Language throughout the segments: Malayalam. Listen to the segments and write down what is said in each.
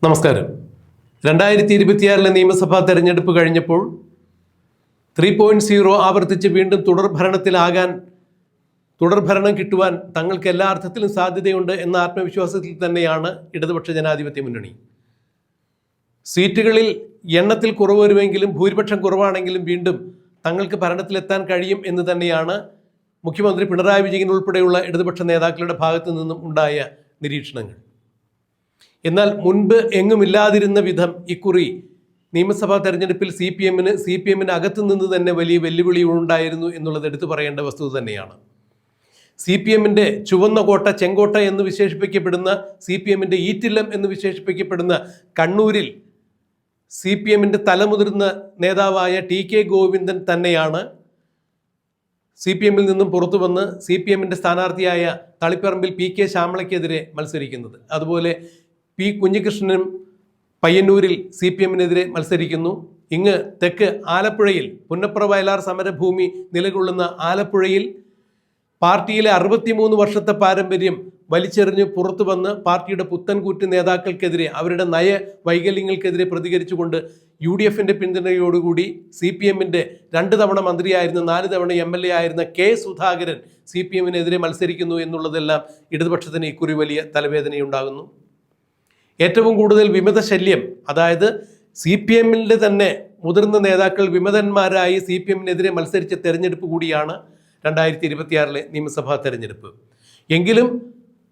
നമസ്കാരം. 2026 നിയമസഭാ തെരഞ്ഞെടുപ്പ് കഴിഞ്ഞപ്പോൾ 3.0 ആവർത്തിച്ച് വീണ്ടും തുടർഭരണം കിട്ടുവാൻ തങ്ങൾക്ക് എല്ലാ അർത്ഥത്തിലും സാധ്യതയുണ്ട് എന്ന ആത്മവിശ്വാസത്തിൽ തന്നെയാണ് ഇടതുപക്ഷ ജനാധിപത്യ മുന്നണി. സീറ്റുകളിൽ എണ്ണത്തിൽ കുറവ് വരുമെങ്കിലും ഭൂരിപക്ഷം കുറവാണെങ്കിലും വീണ്ടും തങ്ങൾക്ക് ഭരണത്തിലെത്താൻ കഴിയും എന്ന് തന്നെയാണ് മുഖ്യമന്ത്രി പിണറായി വിജയൻ ഉൾപ്പെടെയുള്ള ഇടതുപക്ഷ നേതാക്കളുടെ ഭാഗത്തു നിന്നും ഉണ്ടായ നിരീക്ഷണങ്ങൾ. എന്നാൽ മുൻപ് എങ്ങുമില്ലാതിരുന്ന വിധം ഇക്കുറി നിയമസഭാ തെരഞ്ഞെടുപ്പിൽ സി പി എമ്മിന് അകത്തു നിന്ന് തന്നെ വലിയ വെല്ലുവിളി ഉണ്ടായിരുന്നു എന്നുള്ളത് എടുത്തു പറയേണ്ട വസ്തുത തന്നെയാണ്. സി പി എമ്മിൻ്റെ ചുവന്ന കോട്ട, ചെങ്കോട്ട എന്ന് വിശേഷിപ്പിക്കപ്പെടുന്ന, സി പി എമ്മിൻ്റെ ഈറ്റില്ലം എന്ന് വിശേഷിപ്പിക്കപ്പെടുന്ന കണ്ണൂരിൽ സി പി എമ്മിൻ്റെ തലമുതിർന്ന നേതാവായ ടി കെ ഗോവിന്ദൻ തന്നെയാണ് സി പി എമ്മിൽ നിന്നും പുറത്തു വന്ന് സി പി എമ്മിൻ്റെ സ്ഥാനാർത്ഥിയായ തളിപ്പറമ്പിൽ പി കെ ശ്യാമളയ്ക്കെതിരെ മത്സരിക്കുന്നത്. അതുപോലെ പി കുഞ്ഞികൃഷ്ണനും പയ്യന്നൂരിൽ സി പി എമ്മിനെതിരെ മത്സരിക്കുന്നു. ഇങ്ങ് തെക്ക് ആലപ്പുഴയിൽ പുന്നപ്ര വയലാർ സമരഭൂമി നിലകൊള്ളുന്ന ആലപ്പുഴയിൽ പാർട്ടിയിലെ 63 വർഷത്തെ പാരമ്പര്യം വലിച്ചെറിഞ്ഞ് പുറത്തു വന്ന് പാർട്ടിയുടെ പുത്തൻകൂറ്റ് നേതാക്കൾക്കെതിരെ, അവരുടെ നയ വൈകല്യങ്ങൾക്കെതിരെ പ്രതികരിച്ചുകൊണ്ട് യു ഡി എഫിൻ്റെ പിന്തുണയോടുകൂടി സി പി എമ്മിൻ്റെ 2 തവണ മന്ത്രിയായിരുന്ന, 4 തവണ MLA ആയിരുന്ന കെ സുധാകരൻ സി പി എമ്മിനെതിരെ മത്സരിക്കുന്നു എന്നുള്ളതെല്ലാം ഇടതുപക്ഷത്തിന് ഇക്കുറി വലിയ തലവേദനയുണ്ടാകുന്നു. ഏറ്റവും കൂടുതൽ വിമത ശല്യം, അതായത് സി പി എമ്മിൻ്റെ തന്നെ മുതിർന്ന നേതാക്കൾ വിമതന്മാരായി സി പി എമ്മിനെതിരെ മത്സരിച്ച തെരഞ്ഞെടുപ്പ് കൂടിയാണ് 2026 നിയമസഭാ തെരഞ്ഞെടുപ്പ്. എങ്കിലും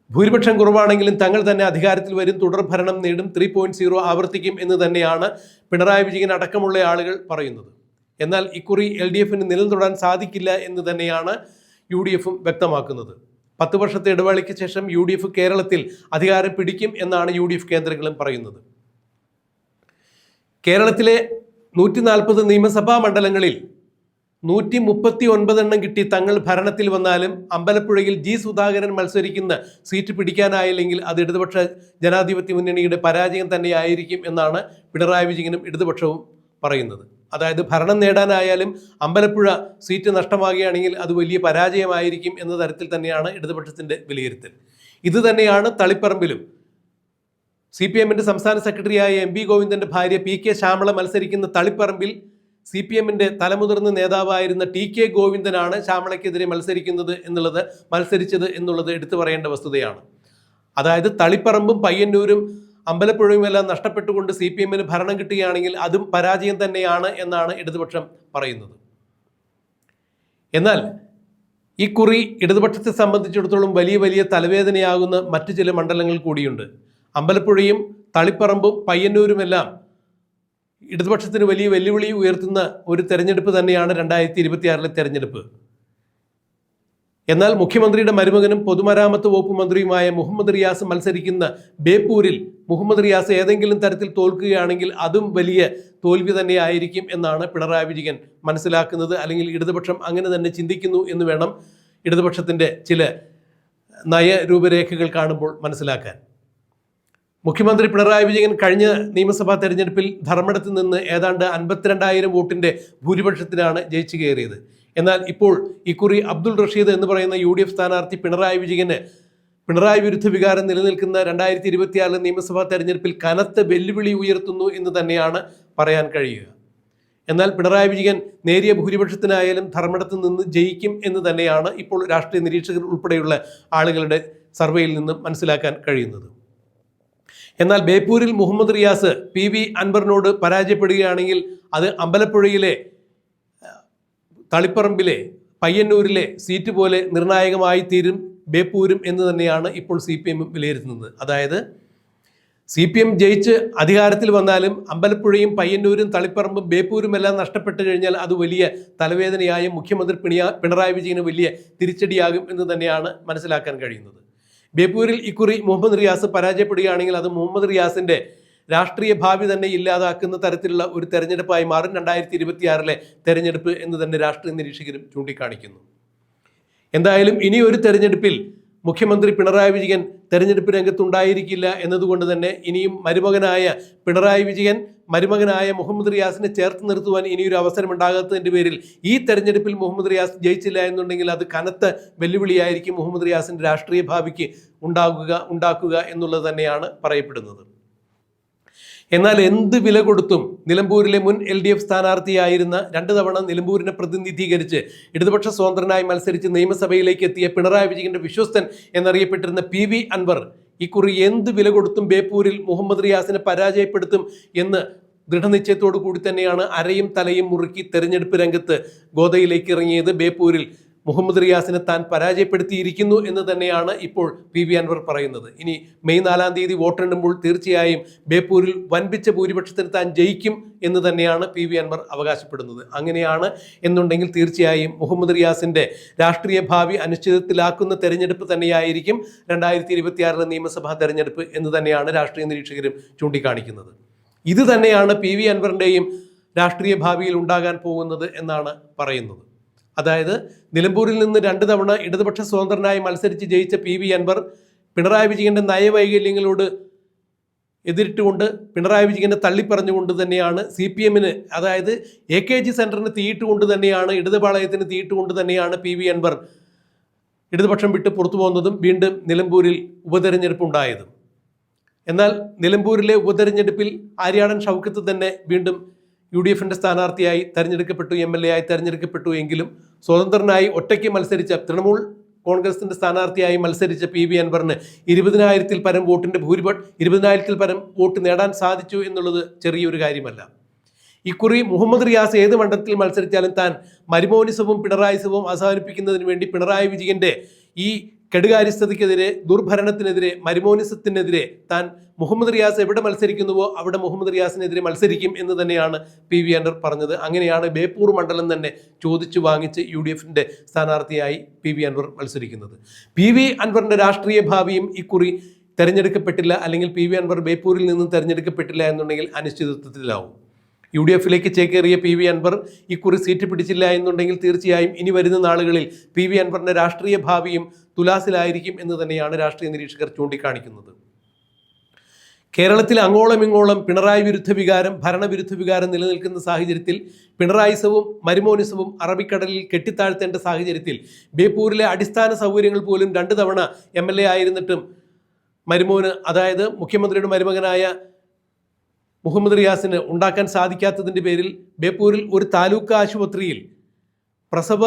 ഭൂരിപക്ഷം കുറവാണെങ്കിലും തങ്ങൾ തന്നെ അധികാരത്തിൽ വരും, തുടർഭരണം നേടും, 3.0 ആവർത്തിക്കും എന്ന് തന്നെയാണ് പിണറായി വിജയൻ അടക്കമുള്ള ആളുകൾ പറയുന്നത്. എന്നാൽ ഇക്കുറി LDF നിലനിർത്താൻ സാധിക്കില്ല എന്ന് തന്നെയാണ് UDF വ്യക്തമാക്കുന്നത്. 10 വർഷത്തെ ഇടവേളയ്ക്ക് ശേഷം UDF കേരളത്തിൽ അധികാരം പിടിക്കും എന്നാണ് UDF കേന്ദ്രങ്ങളും പറയുന്നത്. കേരളത്തിലെ 140 നിയമസഭാ മണ്ഡലങ്ങളിൽ 139 കിട്ടി തങ്ങൾ ഭരണത്തിൽ വന്നാലും അമ്പലപ്പുഴയിൽ ജി സുധാകരൻ മത്സരിക്കുന്ന സീറ്റ് പിടിക്കാനായില്ലെങ്കിൽ അത് ഇടതുപക്ഷ ജനാധിപത്യ മുന്നണിയുടെ പരാജയം തന്നെയായിരിക്കും എന്നാണ് പിണറായി വിജയനും ഇടതുപക്ഷവും പറയുന്നത്. അതായത് ഭരണം നേടാനായാലും അമ്പലപ്പുഴ സീറ്റ് നഷ്ടമാകുകയാണെങ്കിൽ അത് വലിയ പരാജയമായിരിക്കും എന്ന തരത്തിൽ തന്നെയാണ് ഇടതുപക്ഷത്തിൻ്റെ വിലയിരുത്തൽ. ഇത് തന്നെയാണ് തളിപ്പറമ്പിലും. സി പി എമ്മിൻ്റെ സംസ്ഥാന സെക്രട്ടറിയായ MB ഗോവിന്ദൻ്റെ ഭാര്യ പി കെ ശ്യാമള മത്സരിക്കുന്ന തളിപ്പറമ്പിൽ സി പി എമ്മിൻ്റെ തലമുതിർന്ന നേതാവായിരുന്ന ടി കെ ഗോവിന്ദനാണ് ശ്യാമളയ്ക്കെതിരെ മത്സരിച്ചത് എന്നുള്ളത് എടുത്തു പറയേണ്ട വസ്തുതയാണ്. അതായത് തളിപ്പറമ്പും പയ്യന്നൂരും അമ്പലപ്പുഴയും എല്ലാം നഷ്ടപ്പെട്ടുകൊണ്ട് സി പി എമ്മിന് ഭരണം കിട്ടുകയാണെങ്കിൽ അതും പരാജയം തന്നെയാണ് എന്നാണ് ഇടതുപക്ഷം പറയുന്നത്. എന്നാൽ ഈ കുറി ഇടതുപക്ഷത്തെ സംബന്ധിച്ചിടത്തോളം വലിയ തലവേദനയാകുന്ന മറ്റു ചില മണ്ഡലങ്ങൾ കൂടിയുണ്ട്. അമ്പലപ്പുഴയും തളിപ്പറമ്പും പയ്യന്നൂരുമെല്ലാം ഇടതുപക്ഷത്തിന് വലിയ വെല്ലുവിളി ഉയർത്തുന്ന ഒരു തെരഞ്ഞെടുപ്പ് തന്നെയാണ് 2026 തെരഞ്ഞെടുപ്പ്. എന്നാൽ മുഖ്യമന്ത്രിയുടെ മരുമകനും പൊതുമരാമത്ത് വകുപ്പ് മന്ത്രിയുമായ മുഹമ്മദ് റിയാസ് മത്സരിക്കുന്ന ബേപ്പൂരിൽ മുഹമ്മദ് റിയാസ് ഏതെങ്കിലും തരത്തിൽ തോൽക്കുകയാണെങ്കിൽ അതും വലിയ തോൽവി തന്നെയായിരിക്കും എന്നാണ് പിണറായി വിജയൻ മനസ്സിലാക്കുന്നത്. അല്ലെങ്കിൽ ഇടതുപക്ഷം അങ്ങനെ തന്നെ ചിന്തിക്കുന്നു എന്ന് വേണം ഇടതുപക്ഷത്തിൻ്റെ ചില നയരൂപരേഖകൾ കാണുമ്പോൾ മനസ്സിലാക്കാൻ. മുഖ്യമന്ത്രി പിണറായി വിജയൻ കഴിഞ്ഞ നിയമസഭാ തെരഞ്ഞെടുപ്പിൽ ധർമ്മടത്ത് നിന്ന് ഏതാണ്ട് 52,000 വോട്ടിൻ്റെ ഭൂരിപക്ഷത്തിനാണ് ജയിച്ചു കയറിയത്. എന്നാൽ ഇപ്പോൾ ഇക്കുറി അബ്ദുൾ റഷീദ് എന്ന് പറയുന്ന UDF സ്ഥാനാർത്ഥി പിണറായി വിരുദ്ധ വികാരം നിലനിൽക്കുന്ന 2026 നിയമസഭാ തെരഞ്ഞെടുപ്പിൽ കനത്ത വെല്ലുവിളി ഉയർത്തുന്നു എന്ന് തന്നെയാണ് പറയാൻ കഴിയുക. എന്നാൽ പിണറായി വിജയൻ നേരിയ ഭൂരിപക്ഷത്തിനായാലും ധർമ്മടത്ത് നിന്ന് ജയിക്കും എന്ന് തന്നെയാണ് ഇപ്പോൾ രാഷ്ട്രീയ നിരീക്ഷകർ ഉൾപ്പെടെയുള്ള ആളുകളുടെ സർവേയിൽ നിന്നും മനസ്സിലാക്കാൻ കഴിയുന്നത്. എന്നാൽ ബേപ്പൂരിൽ മുഹമ്മദ് റിയാസ് PV അൻവറിനോട് പരാജയപ്പെടുകയാണെങ്കിൽ അത് അമ്പലപ്പുഴയിലെ, തളിപ്പറമ്പിലെ, പയ്യന്നൂരിലെ സീറ്റ് പോലെ നിർണായകമായി തീരും ബേപ്പൂരും എന്ന് തന്നെയാണ് ഇപ്പോൾ CPM വിലയിരുത്തുന്നത്. അതായത് CPM ജയിച്ച് അധികാരത്തിൽ വന്നാലും അമ്പലപ്പുഴയും പയ്യന്നൂരും തളിപ്പറമ്പും ബേപ്പൂരും എല്ലാം നഷ്ടപ്പെട്ടു കഴിഞ്ഞാൽ അത് വലിയ തലവേദനയായും മുഖ്യമന്ത്രി പിണറായി വിജയന് വലിയ തിരിച്ചടിയാകും എന്ന് തന്നെയാണ് മനസ്സിലാക്കാൻ കഴിയുന്നത്. ബേപ്പൂരിൽ ഇക്കുറി മുഹമ്മദ് റിയാസ് പരാജയപ്പെടുകയാണെങ്കിൽ അത് മുഹമ്മദ് റിയാസിൻ്റെ രാഷ്ട്രീയ ഭാവി തന്നെ ഇല്ലാതാക്കുന്ന തരത്തിലുള്ള ഒരു തെരഞ്ഞെടുപ്പായി മാറും 2026 തെരഞ്ഞെടുപ്പ് എന്ന് തന്നെ രാഷ്ട്രീയ നിരീക്ഷകരും ചൂണ്ടിക്കാണിക്കുന്നു. എന്തായാലും ഇനിയൊരു തെരഞ്ഞെടുപ്പിൽ മുഖ്യമന്ത്രി പിണറായി വിജയൻ തെരഞ്ഞെടുപ്പ് രംഗത്തുണ്ടായിരിക്കില്ല എന്നതുകൊണ്ട് തന്നെ ഇനിയും മരുമകനായ മുഹമ്മദ് റിയാസിനെ ചേർത്ത് നിർത്തുവാൻ ഇനിയൊരു അവസരം ഉണ്ടാകാത്തതിൻ്റെ പേരിൽ ഈ തെരഞ്ഞെടുപ്പിൽ മുഹമ്മദ് റിയാസ് ജയിച്ചില്ല എന്നുണ്ടെങ്കിൽ അത് കനത്ത വെല്ലുവിളിയായിരിക്കും മുഹമ്മദ് റിയാസിൻ്റെ രാഷ്ട്രീയ ഭാവിക്ക് ഉണ്ടാക്കുക എന്നുള്ളത് തന്നെയാണ് പറയപ്പെടുന്നത്. എന്നാൽ എന്ത് വില കൊടുത്തും നിലമ്പൂരിലെ മുൻ LDF സ്ഥാനാർത്ഥിയായിരുന്ന 2 തവണ നിലമ്പൂരിനെ പ്രതിനിധീകരിച്ച് ഇടതുപക്ഷ സ്വതന്ത്രനായി മത്സരിച്ച് നിയമസഭയിലേക്ക് എത്തിയ പിണറായി വിജയന്റെ വിശ്വസ്തൻ എന്നറിയപ്പെട്ടിരുന്ന PV അൻവർ ഇക്കുറി എന്ത് വില കൊടുത്തും ബേപ്പൂരിൽ മുഹമ്മദ് റിയാസിനെ പരാജയപ്പെടുത്തും എന്ന് ദൃഢനിശ്ചയത്തോടു കൂടി തന്നെയാണ് അരയും തലയും മുറുക്കി തെരഞ്ഞെടുപ്പ് രംഗത്ത് ഗോദയിലേക്ക് ഇറങ്ങിയത്. ബേപ്പൂരിൽ മുഹമ്മദ് റിയാസിനെ താൻ പരാജയപ്പെടുത്തിയിരിക്കുന്നു എന്ന് തന്നെയാണ് ഇപ്പോൾ PV അൻവർ പറയുന്നത്. ഇനി മെയ് 4-ാം തീയതി വോട്ടെണ്ണുമ്പോൾ തീർച്ചയായും ബേപ്പൂരിൽ വൻപിച്ച ഭൂരിപക്ഷത്തിന് താൻ ജയിക്കും എന്ന് തന്നെയാണ് PV അൻവർ അവകാശപ്പെടുന്നത്. അങ്ങനെയാണ് എന്നുണ്ടെങ്കിൽ തീർച്ചയായും മുഹമ്മദ് റിയാസിന്റെ രാഷ്ട്രീയ ഭാവി അനിശ്ചിതത്തിലാക്കുന്ന തെരഞ്ഞെടുപ്പ് തന്നെയായിരിക്കും 2026 നിയമസഭാ തെരഞ്ഞെടുപ്പ് എന്ന് തന്നെയാണ് രാഷ്ട്രീയ നിരീക്ഷകരും ചൂണ്ടിക്കാണിക്കുന്നത്. ഇത് തന്നെയാണ് PV അൻവറിന്റെയും രാഷ്ട്രീയ ഭാവിയിൽ ഉണ്ടാകാൻ പോകുന്നത് എന്നാണ് പറയുന്നത്. അതായത് നിലമ്പൂരിൽ നിന്ന് 2 തവണ ഇടതുപക്ഷ സ്വതന്ത്രനായി മത്സരിച്ച് ജയിച്ച PV അൻവർ പിണറായി വിജയന്റെ നയവൈകല്യങ്ങളോട് എതിരിട്ടുകൊണ്ട് പിണറായി വിജയനെ തള്ളിപ്പറഞ്ഞുകൊണ്ട് തന്നെയാണ് CPM-ന്, അതായത് AKG സെന്ററിന് തീയിട്ടുകൊണ്ട് തന്നെയാണ്, ഇടതുപാളയത്തിന് തീയിട്ടുകൊണ്ട് തന്നെയാണ് PV അൻവർ ഇടതുപക്ഷം വിട്ട് പുറത്തു പോകുന്നതും വീണ്ടും നിലമ്പൂരിൽ ഉപതെരഞ്ഞെടുപ്പ് ഉണ്ടായതും. എന്നാൽ നിലമ്പൂരിലെ ഉപതെരഞ്ഞെടുപ്പിൽ ആര്യാടൻ ഷൗക്കത്ത് തന്നെ വീണ്ടും UDF-ന്റെ സ്ഥാനാർത്ഥിയായി തെരഞ്ഞെടുക്കപ്പെട്ടു, MLA ആയി തെരഞ്ഞെടുക്കപ്പെട്ടു. എങ്കിലും സ്വതന്ത്രനായി ഒറ്റയ്ക്ക് മത്സരിച്ച തൃണമൂൽ കോൺഗ്രസിന്റെ സ്ഥാനാർത്ഥിയായി മത്സരിച്ച PV അൻവറിന് 20,000-ൽ പരം വോട്ടിന്റെ 20,000-ൽ പരം വോട്ട് നേടാൻ സാധിച്ചു എന്നുള്ളത് ചെറിയൊരു കാര്യമല്ല. ഇക്കുറി മുഹമ്മദ് റിയാസ് ഏത് മണ്ഡലത്തിൽ മത്സരിച്ചാലും താൻ മരുമോനിസവും പിണറായിസവും അവസാനിപ്പിക്കുന്നതിന് വേണ്ടി പിണറായി വിജയന്റെ ഈ കെടുകാര്യസ്ഥതയ്ക്കെതിരെ, ദുർഭരണത്തിനെതിരെ, മരുമോനിസത്തിനെതിരെ താൻ മുഹമ്മദ് റിയാസ് എവിടെ മത്സരിക്കുന്നുവോ അവിടെ മുഹമ്മദ് റിയാസിനെതിരെ മത്സരിക്കും എന്ന് തന്നെയാണ് PV അൻവർ പറഞ്ഞത്. അങ്ങനെയാണ് ബേപ്പൂർ മണ്ഡലം തന്നെ ചോദിച്ചു വാങ്ങിച്ച് UDF-ന്റെ സ്ഥാനാർത്ഥിയായി PV അൻവർ മത്സരിക്കുന്നത്. PV അൻവറിന്റെ രാഷ്ട്രീയ ഭാവിയും ഇക്കുറി തെരഞ്ഞെടുക്കപ്പെട്ടില്ല, അല്ലെങ്കിൽ PV അൻവർ ബേപ്പൂരിൽ നിന്നും തെരഞ്ഞെടുക്കപ്പെട്ടില്ല എന്നുണ്ടെങ്കിൽ അനിശ്ചിതത്വത്തിലാവും. UDF-ലേക്ക് ചേക്കേറിയ PV അൻവർ ഇക്കുറി സീറ്റ് പിടിച്ചില്ല എന്നുണ്ടെങ്കിൽ തീർച്ചയായും ഇനി വരുന്ന നാളുകളിൽ PV അൻവറിന്റെ രാഷ്ട്രീയ ഭാവിയും തുലാസിലായിരിക്കും എന്ന് തന്നെയാണ് രാഷ്ട്രീയ നിരീക്ഷകർ ചൂണ്ടിക്കാണിക്കുന്നത്. കേരളത്തിൽ അങ്ങോളം ഇങ്ങോളം പിണറായി വിരുദ്ധ വികാരം, ഭരണവിരുദ്ധ വികാരം നിലനിൽക്കുന്ന സാഹചര്യത്തിൽ പിണറായിസവും മരുമോനിസവും അറബിക്കടലിൽ കെട്ടിത്താഴ്ത്തേണ്ട സാഹചര്യത്തിൽ ബേപ്പൂരിലെ അടിസ്ഥാന സൗകര്യങ്ങൾ പോലും 2 തവണ MLA ആയിരുന്നിട്ടും മരുമോന്, അതായത് മുഖ്യമന്ത്രിയുടെ മരുമകനായ മുഹമ്മദ് റിയാസിന് ഉണ്ടാക്കാൻ സാധിക്കാത്തതിൻ്റെ പേരിൽ ബേപ്പൂരിൽ ഒരു താലൂക്ക് ആശുപത്രിയിൽ പ്രസവ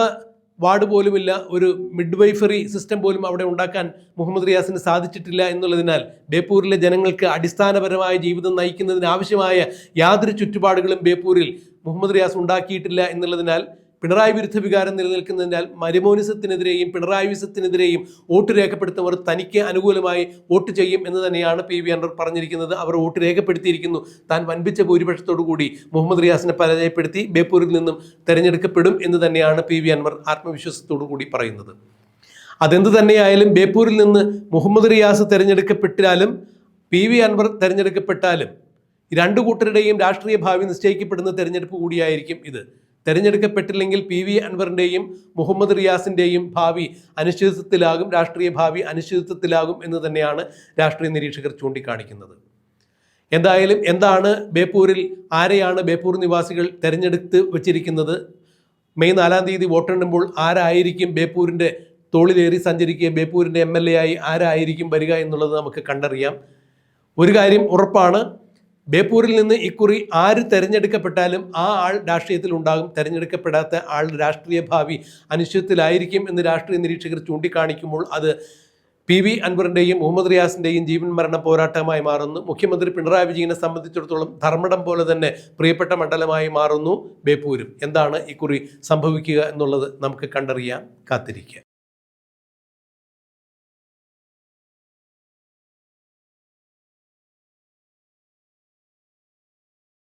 വാർഡ് പോലുമില്ല, ഒരു മിഡ്വൈഫറി സിസ്റ്റം പോലും അവിടെ ഉണ്ടാക്കാൻ മുഹമ്മദ് റിയാസിന് സാധിച്ചിട്ടില്ല എന്നുള്ളതിനാൽ ബേപ്പൂരിലെ ജനങ്ങൾക്ക് അടിസ്ഥാനപരമായ ജീവിതം നയിക്കുന്നതിന് ആവശ്യമായ യാതൊരു ചുറ്റുപാടുകളും ബേപ്പൂരിൽ മുഹമ്മദ് റിയാസ് ഉണ്ടാക്കിയിട്ടില്ല എന്നുള്ളതിനാൽ പിണറായി വിരുദ്ധ വികാരം നിലനിൽക്കുന്നതിനാൽ മരുമോനിസത്തിനെതിരെയും പിണറായി വിസത്തിനെതിരെയും വോട്ട് രേഖപ്പെടുത്തുന്നവർ തനിക്ക് അനുകൂലമായി വോട്ട് ചെയ്യും എന്ന് തന്നെയാണ് PV അൻവർ പറഞ്ഞിരിക്കുന്നത്. അവർ വോട്ട് രേഖപ്പെടുത്തിയിരിക്കുന്നു. താൻ വൻപിച്ച ഭൂരിപക്ഷത്തോടു കൂടി മുഹമ്മദ് റിയാസിനെ പരാജയപ്പെടുത്തി ബേപ്പൂരിൽ നിന്നും തെരഞ്ഞെടുക്കപ്പെടും എന്ന് തന്നെയാണ് PV അൻവർ ആത്മവിശ്വാസത്തോടു കൂടി പറയുന്നത്. അതെന്ത് തന്നെയായാലും ബേപ്പൂരിൽ നിന്ന് മുഹമ്മദ് റിയാസ് തെരഞ്ഞെടുക്കപ്പെട്ടാലും PV അൻവർ തെരഞ്ഞെടുക്കപ്പെട്ടാലും 2 കൂട്ടരുടെയും രാഷ്ട്രീയ ഭാവി നിശ്ചയിക്കപ്പെടുന്ന തെരഞ്ഞെടുപ്പ് കൂടിയായിരിക്കും ഇത്. തെരഞ്ഞെടുക്കപ്പെട്ടില്ലെങ്കിൽ PV അൻവറിൻ്റെയും മുഹമ്മദ് റിയാസിൻ്റെയും ഭാവി അനിശ്ചിതത്വത്തിലാകും, രാഷ്ട്രീയ ഭാവി അനിശ്ചിതത്വത്തിലാകും എന്ന് തന്നെയാണ് രാഷ്ട്രീയ നിരീക്ഷകർ ചൂണ്ടിക്കാണിക്കുന്നത്. എന്തായാലും എന്താണ് ബേപ്പൂരിൽ, ആരെയാണ് ബേപ്പൂർ നിവാസികൾ തെരഞ്ഞെടുത്ത് വച്ചിരിക്കുന്നത്? മെയ് 4-ാം തീയതി വോട്ടെണ്ണുമ്പോൾ ആരായിരിക്കും ബേപ്പൂരിൻ്റെ തോളിലേറി സഞ്ചരിക്കുക, ബേപ്പൂരിൻ്റെ MLA ആയി ആരായിരിക്കും വരിക എന്നുള്ളത് നമുക്ക് കണ്ടറിയാം. ഒരു കാര്യം ഉറപ്പാണ്, ബേപ്പൂരിൽ നിന്ന് ഇക്കുറി ആര് തെരഞ്ഞെടുക്കപ്പെട്ടാലും ആ ആൾ രാഷ്ട്രീയത്തിൽ ഉണ്ടാകും. തെരഞ്ഞെടുക്കപ്പെടാത്ത ആൾ രാഷ്ട്രീയ ഭാവി അനിശ്ചിതത്തിലായിരിക്കും എന്ന് രാഷ്ട്രീയ നിരീക്ഷകർ ചൂണ്ടിക്കാണിക്കുമ്പോൾ അത് PV അൻവറിൻ്റെയും മുഹമ്മദ് റിയാസിൻ്റെയും ജീവൻ മരണ പോരാട്ടമായി മാറുന്നു. മുഖ്യമന്ത്രി പിണറായി വിജയനെ സംബന്ധിച്ചിടത്തോളം ധർമ്മടം പോലെ തന്നെ പ്രിയപ്പെട്ട മണ്ഡലമായി മാറുന്നു ബേപ്പൂരും. എന്താണ് ഇക്കുറി സംഭവിക്കുക എന്നുള്ളത് നമുക്ക് കണ്ടറിയാം, കാത്തിരിക്കുക.